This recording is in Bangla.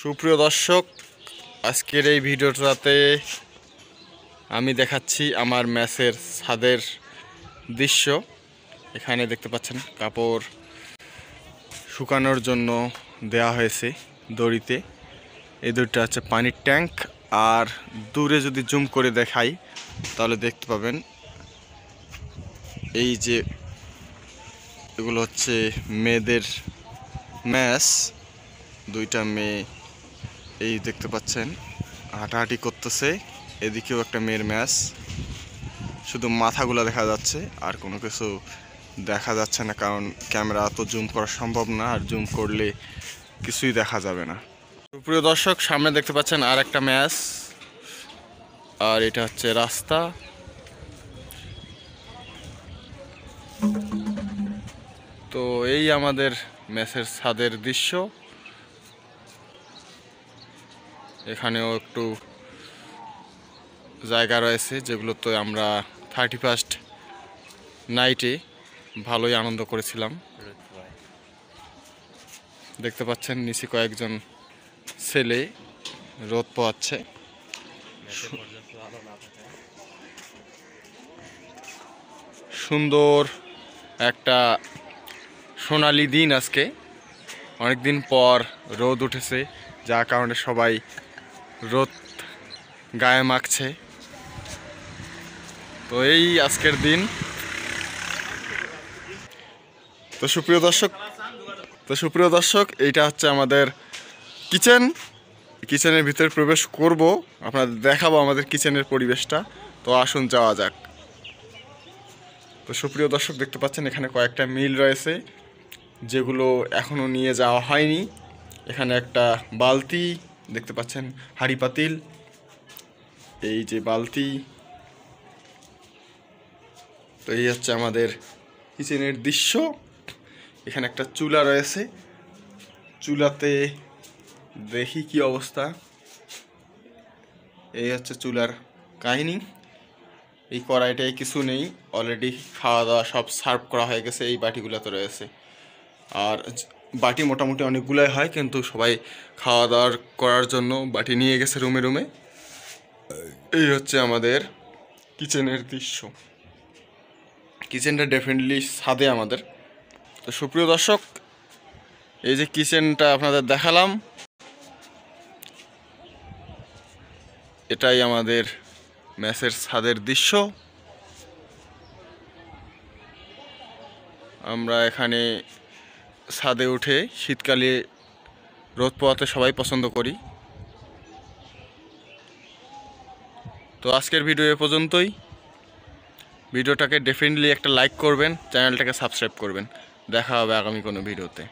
সুপ্রিয় দর্শক, আজকের এই ভিডিওটাতে আমি দেখাচ্ছি আমার ম্যাচের ছাদের দৃশ্য। এখানে দেখতে পাচ্ছেন কাপড় শুকানোর জন্য দেয়া হয়েছে দড়িতে। এই দড়িটা হচ্ছে পানির ট্যাঙ্ক। আর দূরে যদি জুম করে দেখাই তাহলে দেখতে পাবেন এই যে এগুলো হচ্ছে মেয়েদের ম্যাচ। দুইটা মেয়ে এই দেখতে পাচ্ছেন হাঁটাহাঁটি করতেছে। এদিকেও একটা মেয়ের ম্যাচ, শুধু মাথাগুলো দেখা যাচ্ছে আর কোনো কিছু দেখা যাচ্ছে না, কারণ ক্যামেরা তো জুম করা সম্ভব না, আর জুম করলে কিছুই দেখা যাবে না। প্রিয় দর্শক, সামনে দেখতে পাচ্ছেন আর একটা ম্যাচ, আর এটা হচ্ছে রাস্তা। তো এই আমাদের ম্যাচের ছাদের দৃশ্য। এখানেও একটু জায়গা রয়েছে যেগুলোতে আমরা 31st নাইটে ভালোই আনন্দ করেছিলাম। দেখতে পাচ্ছেন নিচে কয়েকজন ছেলে রোদ পোহাচ্ছে। সুন্দর একটা সোনালি দিন আজকে, অনেকদিন পর রোদ উঠেছে, যার কারণে সবাই রোদ গায়ে মাখছে। তো এই আজকের দিন। তো সুপ্রিয় দর্শক, এইটা হচ্ছে আমাদের কিচেনের ভিতরে প্রবেশ করব, আপনাদের দেখাবো আমাদের কিচেনের পরিবেশটা। তো আসুন যাওয়া যাক। তো সুপ্রিয় দর্শক, দেখতে পাচ্ছেন এখানে কয়েকটা মিল রয়েছে যেগুলো এখনও নিয়ে যাওয়া হয়নি। এখানে একটা বালতি দেখতে পাচ্ছেন, হাঁড়ি পাতিল, এই যে বালতি। তো এই হচ্ছে আমাদের কিচেনের দৃশ্য। এখানে একটা চুলা রয়েছে, চুলাতে দেখি কি অবস্থা। এই হচ্ছে চুলার কাহিনী। এই কড়াইটায় কিছু নেই, অলরেডি খাওয়া দাওয়া সব সার্ভ করা হয়ে গেছে। এই বাটিগুলোতে রয়েছে, আর বাটি মোটামুটি অনেকগুলোই হয়, কিন্তু সবাই খাওয়া দাওয়া করার জন্য বাটি নিয়ে গেছে রুমে রুমে। এই হচ্ছে আমাদের কিচেনের দৃশ্য। কিচেনটা ডেফিনেটলি ছাদে আমাদের। তো সুপ্রিয় দর্শক, এই যে কিচেনটা আপনাদের দেখালাম, এটাই আমাদের ম্যাচের ছাদের দৃশ্য। আমরা এখানে ছাদে উঠে শীতকালে রোদ পোহাতে সবাই পছন্দ করি। তো আজকের ভিডিও এ পর্যন্তই। ভিডিওটাকে ডেফিনেটলি একটা লাইক করবেন, চ্যানেলটাকে সাবস্ক্রাইব করবেন। দেখা হবে আগামী কোনো ভিডিওতে।